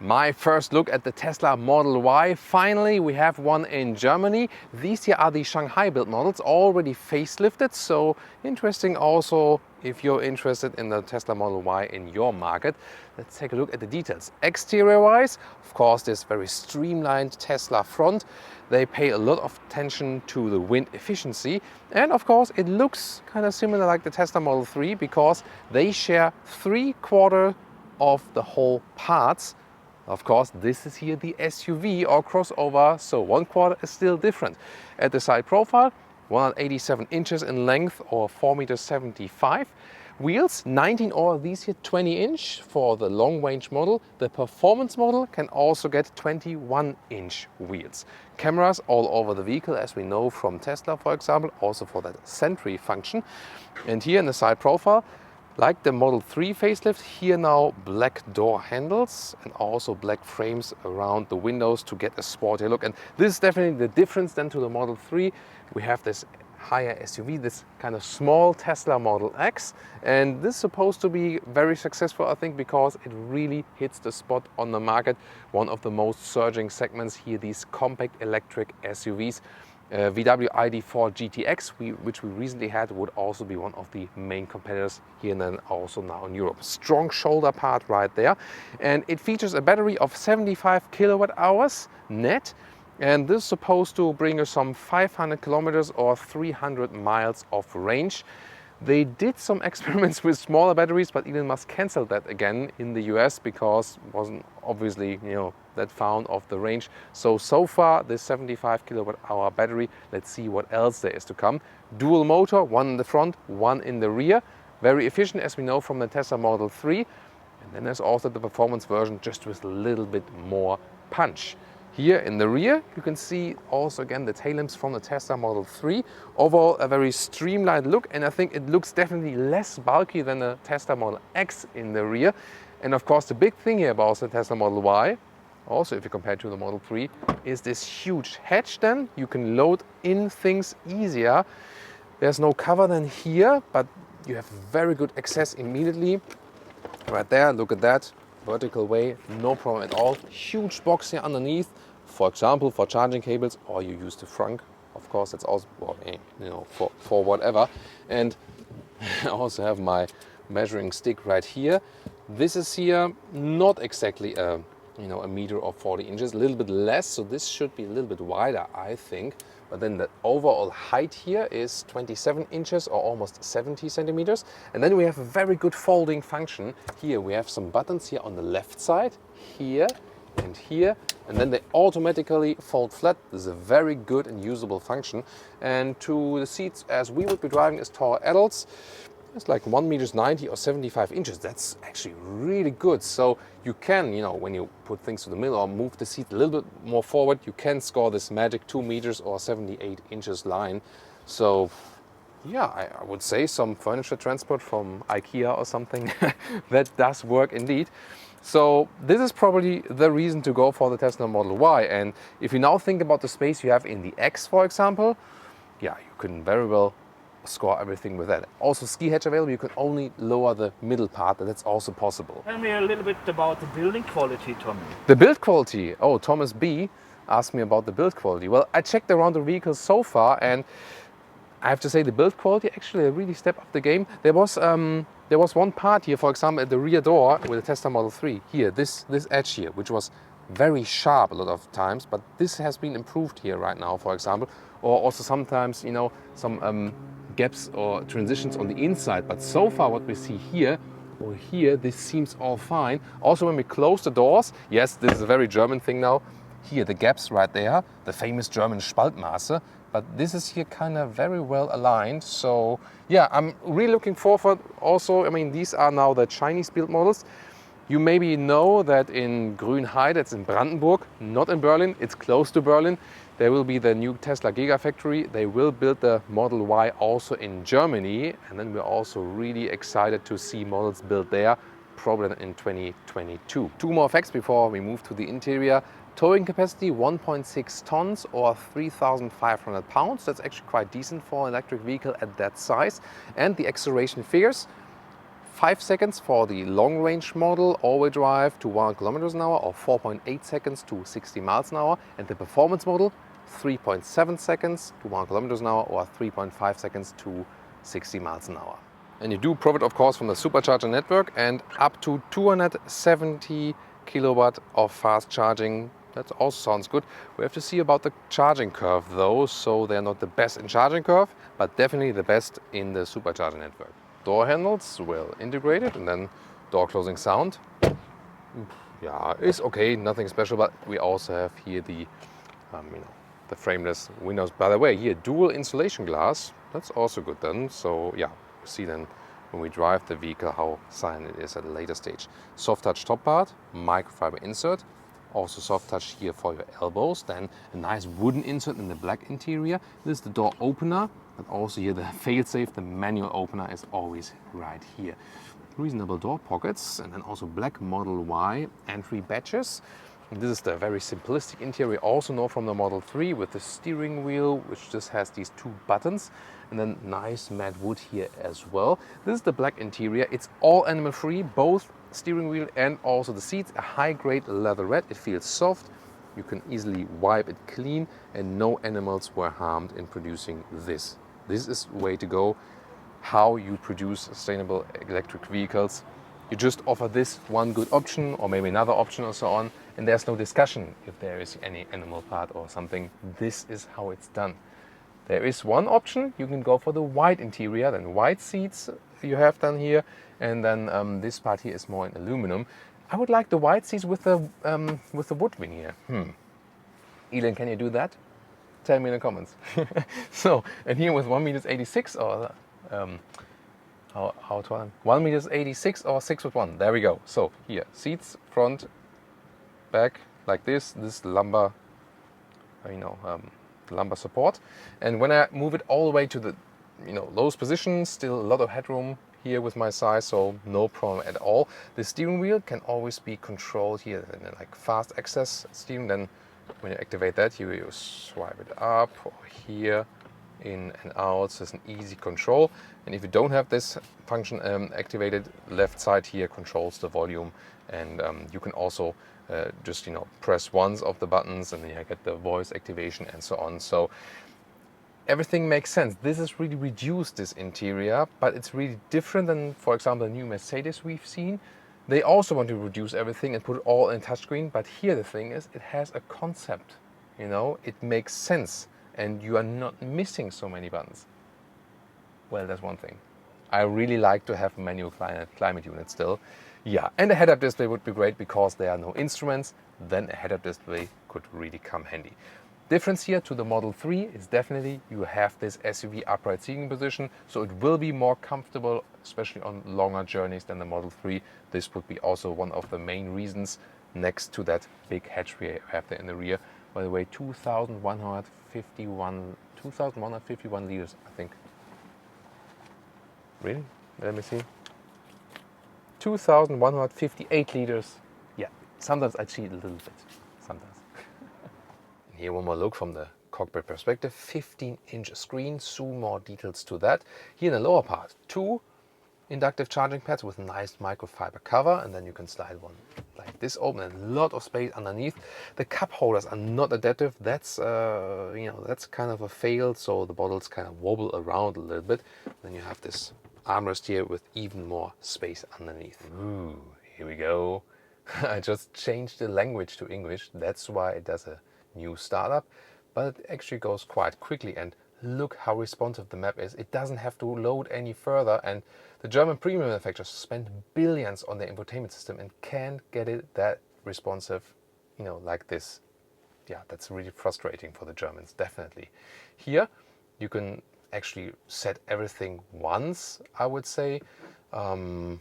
My first look at the Tesla Model Y. Finally, we have one in Germany. These here are the Shanghai built models, already facelifted. So interesting also if you're interested in the Tesla Model Y in your market. Let's take a look at the details. Exterior wise, of course, this very streamlined Tesla front. They pay a lot of attention to the wind efficiency. And of course, it looks kind of similar like the Tesla Model 3 because they share 3/4 of the whole parts. Of course, this is here the SUV or crossover, so 1/4 is still different. At the side profile, 187 inches in length or 4,75 meters. Wheels, 19 or these here 20-inch for the long-range model. The performance model can also get 21-inch wheels. Cameras all over the vehicle, as we know from Tesla, for example, also for that Sentry function. And here in the side profile, like the Model 3 facelift, here now black door handles and also black frames around the windows to get a sporty look. And this is definitely the difference then to the Model 3. We have this higher SUV, this kind of small Tesla Model X. And this is supposed to be very successful, I think, because it really hits the spot on the market. One of the most surging segments here, these compact electric SUVs. VW ID.4 GTX, which we recently had, would also be one of the main competitors here and then also now in Europe. Strong shoulder part right there. And it features a battery of 75 kilowatt hours net. And this is supposed to bring us some 500 kilometers or 300 miles of range. They did some experiments with smaller batteries, but Elon Musk canceled that again in the US because it wasn't obviously, that found of the range. So far, this 75 kilowatt hour battery. Let's see what else there is to come. Dual motor, one in the front, one in the rear. Very efficient, as we know from the Tesla Model 3. And then there's also the performance version, just with a little bit more punch. Here in the rear, you can see also again the tail lamps from the Tesla Model 3. Overall, a very streamlined look, and I think it looks definitely less bulky than the Tesla Model X in the rear. And of course, the big thing here about the Tesla Model Y, also if you compare it to the Model 3, is this huge hatch then. You can load in things easier. There's no cover then here, but you have very good access immediately. Right there, look at that. Vertical way, no problem at all. Huge box here underneath, for example, for charging cables, or you use the frunk. Of course, that's also for whatever. And I also have my measuring stick right here. This is here not exactly a meter or 40 inches, a little bit less. So this should be a little bit wider, I think. But then the overall height here is 27 inches or almost 70 centimeters. And then we have a very good folding function. Here we have some buttons here on the left side, here and here. And then they automatically fold flat. This is a very good and usable function. And to the seats, as we would be driving as tall adults, it's like 1,90 meters or 75 inches. That's actually really good. So you can, when you put things to the middle or move the seat a little bit more forward, you can score this magic 2 meters or 78 inches line. So yeah, I would say some furniture transport from IKEA or something, that does work indeed. So this is probably the reason to go for the Tesla Model Y. And if you now think about the space you have in the X, for example, yeah, you can very well score everything with that. Also ski hatch available, you can only lower the middle part, and that's also possible. Tell me a little bit about the building quality, Tommy. The build quality, Thomas B asked me about the build quality. Well, I checked around the vehicle so far, and I have to say the build quality actually really stepped up the game. There was one part here, for example, at the rear door with the Tesla Model 3, here, this edge here, which was very sharp a lot of times, but this has been improved here right now, for example, or also sometimes, some gaps or transitions on the inside. But so far what we see here or here, this seems all fine. Also when we close the doors, yes, this is a very German thing now. Here, the gaps right there, the famous German Spaltmaße, but this is here kind of very well aligned. So yeah, I'm really looking forward also. These are now the Chinese built models. You maybe know that in Grünheide, it's in Brandenburg, not in Berlin, it's close to Berlin. There will be the new Tesla Gigafactory. They will build the Model Y also in Germany. And then we're also really excited to see models built there, probably in 2022. Two more facts before we move to the interior. Towing capacity 1.6 tons or 3,500 pounds. That's actually quite decent for an electric vehicle at that size. And the acceleration figures, 5 seconds for the long range model, all-wheel drive to 1 kilometers an hour, or 4.8 seconds to 60 miles an hour. And the performance model, 3.7 seconds to 1 kilometers an hour, or 3.5 seconds to 60 miles an hour. And you do profit, of course, from the supercharger network and up to 270 kilowatt of fast charging. That also sounds good. We have to see about the charging curve though, so they're not the best in charging curve, but definitely the best in the supercharger network. Door handles well integrated, and then door closing sound. Yeah, it's okay, nothing special, but we also have here the, the frameless windows. By the way, here dual insulation glass. That's also good then. So yeah, see then when we drive the vehicle how silent it is at a later stage. Soft touch top part, microfiber insert. Also soft touch here for your elbows. Then a nice wooden insert in the black interior. This is the door opener, but also here the failsafe, the manual opener is always right here. Reasonable door pockets, and then also black Model Y entry badges. And this is the very simplistic interior we also know from the Model 3 with the steering wheel, which just has these 2 buttons, and then nice matte wood here as well. This is the black interior. It's all animal free, both steering wheel and also the seats. A high grade leatherette. It feels soft. You can easily wipe it clean, and no animals were harmed in producing this. This is the way to go. How you produce sustainable electric vehicles. You just offer this one good option, or maybe another option or so on, and there's no discussion if there is any animal part or something. This is how it's done. There is one option. You can go for the white interior, then white seats you have done here, and then this part here is more in aluminum. I would like the white seats with the wood veneer. Elon, can you do that? Tell me in the comments. So, and here with 1.86 m or how to 1.86 m or 6'1". There we go. So here, seats, front, back, like this. This lumbar, lumbar support. And when I move it all the way to the, lowest position, still a lot of headroom here with my size, so no problem at all. The steering wheel can always be controlled here, and like fast access steering. Then when you activate that, you swipe it up or here, in and out. So it's an easy control. And if you don't have this function activated, left side here controls the volume, and you can also just press once of the buttons, and then you get the voice activation and so on. So everything makes sense. This is really reduced, this interior, but it's really different than, for example, the new Mercedes we've seen. They also want to reduce everything and put it all in touchscreen, but here the thing is, it has a concept. It makes sense, and you are not missing so many buttons. Well, that's one thing. I really like to have manual climate unit still. Yeah, and a head-up display would be great because there are no instruments. Then a head-up display could really come handy. Difference here to the Model 3 is definitely you have this SUV upright seating position, so it will be more comfortable, especially on longer journeys than the Model 3. This would be also one of the main reasons next to that big hatch we have there in the rear. By the way, 2,151 liters, I think. Really? Let me see. 2,158 liters. Yeah, sometimes I cheat a little bit. Sometimes. Here one more look from the cockpit perspective. 15-inch screen, soon more details to that. Here in the lower part, 2 inductive charging pads with nice microfiber cover, and then you can slide one like this open, and a lot of space underneath. The cup holders are not adaptive. That's that's kind of a fail, so the bottles kind of wobble around a little bit. Then you have this armrest here with even more space underneath. Ooh, here we go. I just changed the language to English. That's why it does a new startup, but it actually goes quite quickly, and look how responsive the map is. It doesn't have to load any further, and the German premium manufacturers spend billions on their infotainment system and can't get it that responsive, like this. Yeah, that's really frustrating for the Germans, definitely. Here, you can actually set everything once, I would say, of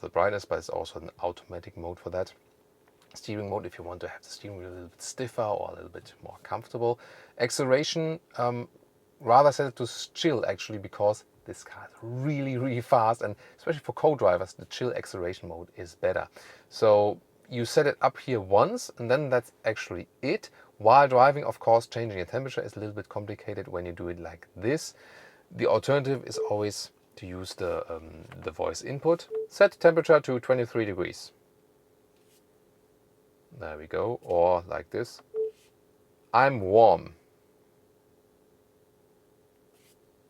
the brightness, but it's also an automatic mode for that. Steering mode if you want to have the steering wheel a little bit stiffer or a little bit more comfortable. Acceleration, rather set it to chill actually, because this car is really, really fast, and especially for co-drivers, the chill acceleration mode is better. So you set it up here once, and then that's actually it. While driving, of course, changing the temperature is a little bit complicated when you do it like this. The alternative is always to use the voice input. Set temperature to 23 degrees. There we go. Or like this. I'm warm.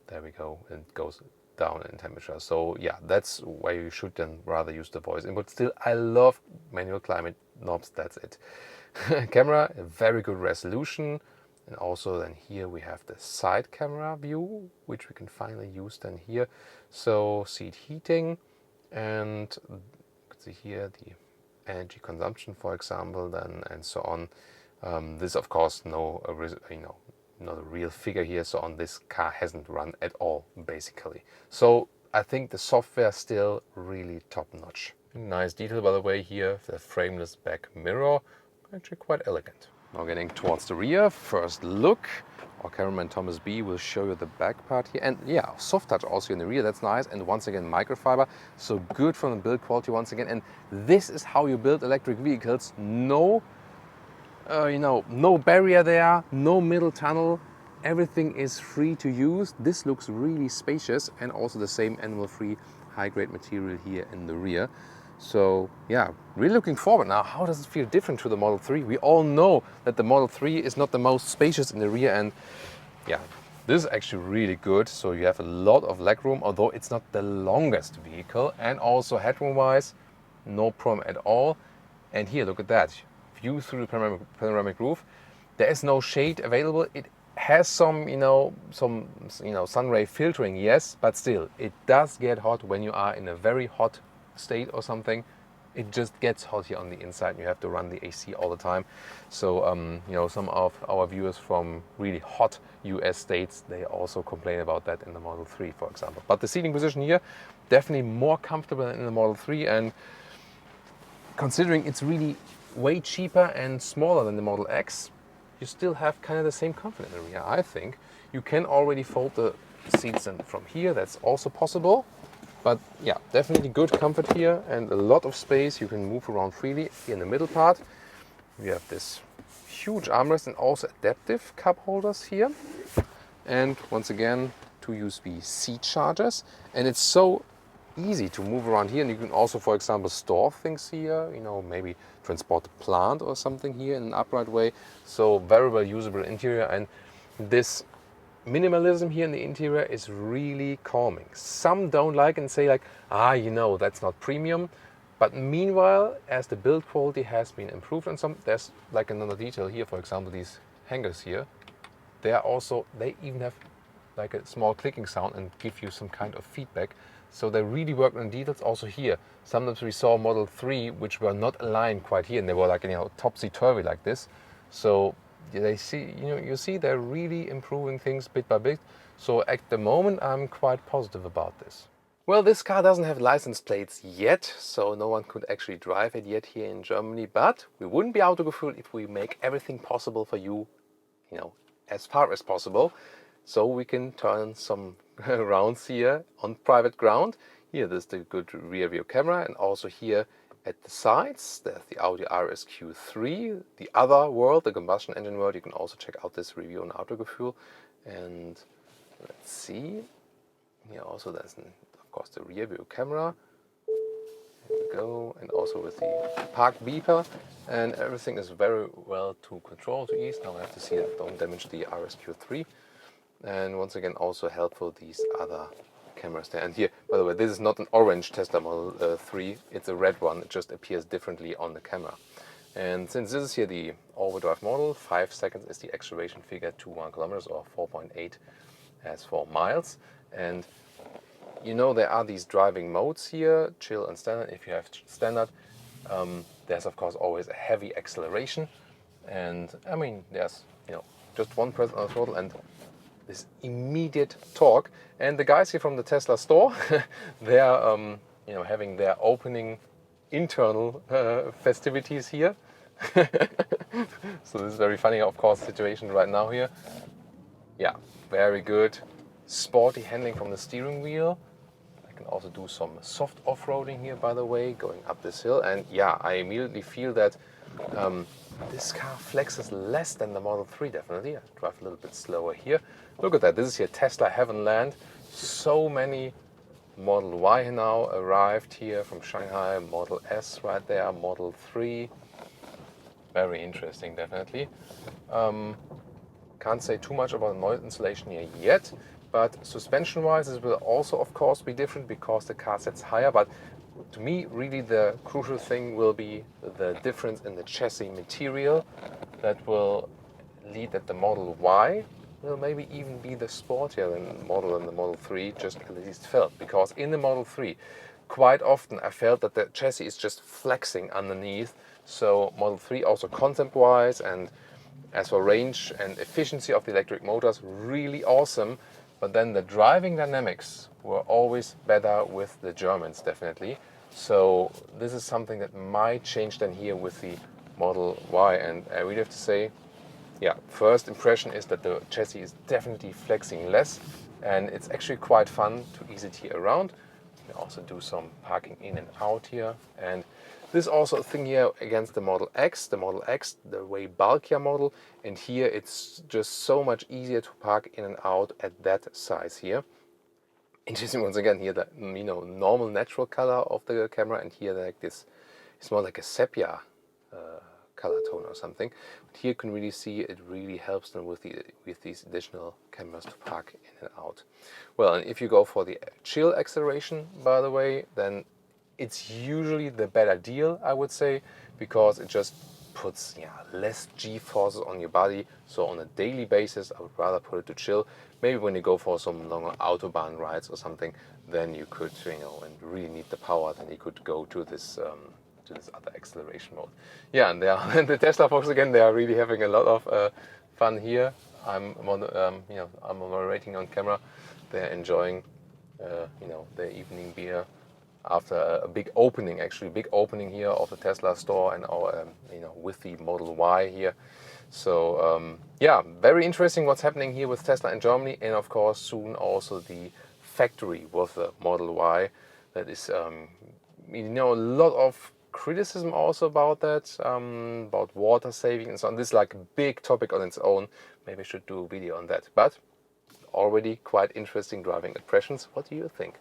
There we go. It goes down in temperature. So yeah, that's why you should then rather use the voice input. Still, I love manual climate knobs. That's it. Camera, a very good resolution. And also then here we have the side camera view, which we can finally use then here. So seat heating, and you can see here the energy consumption, for example, then and so on. This of course not a real figure here, so on this car hasn't run at all basically. So I think the software still really top notch. Nice detail by the way here, the frameless back mirror, actually quite elegant. Now getting towards the rear, first look. Our cameraman Thomas B will show you the back part here, and yeah, soft touch also in the rear, that's nice. And once again microfiber, so good from the build quality once again. And this is how you build electric vehicles. No no barrier there, no middle tunnel, everything is free to use. This looks really spacious, and also the same animal-free high-grade material here in the rear. So yeah, really looking forward now. How does it feel different to the Model 3? We all know that the Model 3 is not the most spacious in the rear, and yeah, this is actually really good. So you have a lot of legroom, although it's not the longest vehicle, and also headroom-wise, no problem at all. And here, look at that. View through the panoramic roof. There is no shade available. It has some sun ray filtering, yes, but still it does get hot when you are in a very hot state or something. It just gets hot here on the inside. You have to run the AC all the time. So some of our viewers from really hot US states, they also complain about that in the Model 3, for example. But the seating position here, definitely more comfortable than in the Model 3, and considering it's really way cheaper and smaller than the Model X, you still have kind of the same comfort in the rear, I think. You can already fold the seats in from here, that's also possible. But yeah, definitely good comfort here and a lot of space. You can move around freely. Here in the middle part, we have this huge armrest and also adaptive cup holders here. And once again, 2 USB C chargers. And it's so easy to move around here, and you can also, for example, store things here, maybe transport a plant or something here in an upright way. So very well usable interior, and this minimalism here in the interior is really calming. Some don't like and say like, that's not premium. But meanwhile, as the build quality has been improved on some, there's like another detail here, for example, these hangers here, they even have like a small clicking sound and give you some kind of feedback. So they really work on details also here. Sometimes we saw Model 3 which were not aligned quite here, and they were like topsy-turvy like this. So they see, you see they're really improving things bit by bit. So at the moment I'm quite positive about this. Well, this car doesn't have license plates yet, so no one could actually drive it yet here in Germany, but we wouldn't be Autogefühl if we make everything possible for you, as far as possible. So we can turn some rounds here on private ground. Here there's the good rear view camera, and also here at the sides there's the Audi RSQ3, the other world, the combustion engine world. You can also check out this review on Autogefühl. And let's see, here also there's of course the rear view camera. There we go, and also with the park beeper, and everything is very well to control, to ease. Now I have to see that don't damage the RSQ3. And once again, also helpful these other cameras there. And here, by the way, this is not an orange Tesla Model 3, it's a red one. It just appears differently on the camera. And since this is here the all-wheel drive model, 5 seconds is the acceleration figure to 1 kilometers, or 4.8 as for miles. And there are these driving modes here, chill and standard. If you have standard, there's of course always a heavy acceleration. And I mean, there's just one press on the throttle and this immediate torque. And the guys here from the Tesla store, they are having their opening internal festivities here. So this is very funny, of course, situation right now here. Yeah, very good. Sporty handling from the steering wheel. I can also do some soft off-roading here, by the way, going up this hill. And yeah, I immediately feel that this car flexes less than the Model 3, definitely. I drive a little bit slower here. Look at that, this is here Tesla Heaven Land. So many Model Y now arrived here from Shanghai, Model S right there, Model 3. Very interesting, definitely. Can't say too much about noise insulation here yet, but suspension-wise it will also of course be different because the car sets higher, but to me really the crucial thing will be the difference in the chassis material that will lead that the Model Y will maybe even be the sportier model than the Model 3, just at least felt. Because in the Model 3, quite often I felt that the chassis is just flexing underneath. So Model 3 also concept-wise and as for range and efficiency of the electric motors, really awesome. But then the driving dynamics were always better with the Germans, definitely. So this is something that might change then here with the Model Y. And I really have to say, yeah, first impression is that the chassis is definitely flexing less and it's actually quite fun to ease it here around. You can also do some parking in and out here. And this is also a thing here against the Model X. The Model X, the way bulkier model, and here it's just so much easier to park in and out at that size here. Interesting once again here, the normal natural color of the camera, and here like this, it's more like a sepia color tone or something. But here you can really see it really helps them with these additional cameras to park in and out. Well, and if you go for the chill acceleration, by the way, then it's usually the better deal, I would say, because it just puts less G-forces on your body. So on a daily basis, I would rather put it to chill. Maybe when you go for some longer autobahn rides or something, then you could, and really need the power, then you could go to this other acceleration mode. Yeah, and the Tesla folks again, they are really having a lot of fun here. I'm moderating on camera. They're enjoying, their evening beer after a big opening here of the Tesla store and our, with the Model Y here. So yeah, very interesting what's happening here with Tesla in Germany, and of course soon also the factory with the Model Y. That is, a lot of criticism also about that, about water saving and so on. This is like a big topic on its own. Maybe I should do a video on that. But already quite interesting driving impressions. What do you think?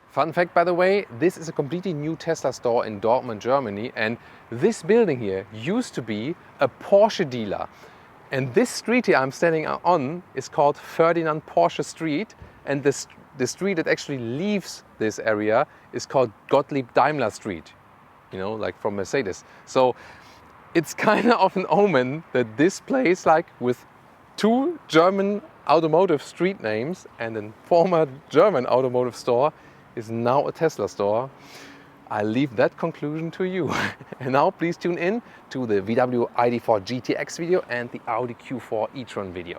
Fun fact, by the way, this is a completely new Tesla store in Dortmund, Germany, and this building here used to be a Porsche dealer. And this street here I'm standing on is called Ferdinand Porsche Street, and the street that actually leaves this area is called Gottlieb Daimler Street, like from Mercedes. So it's kind of an omen that this place, like with two German automotive street names and a former German automotive store, is now a Tesla store. I leave that conclusion to you. And now please tune in to the VW ID4 GTX video and the Audi Q4 e-tron video.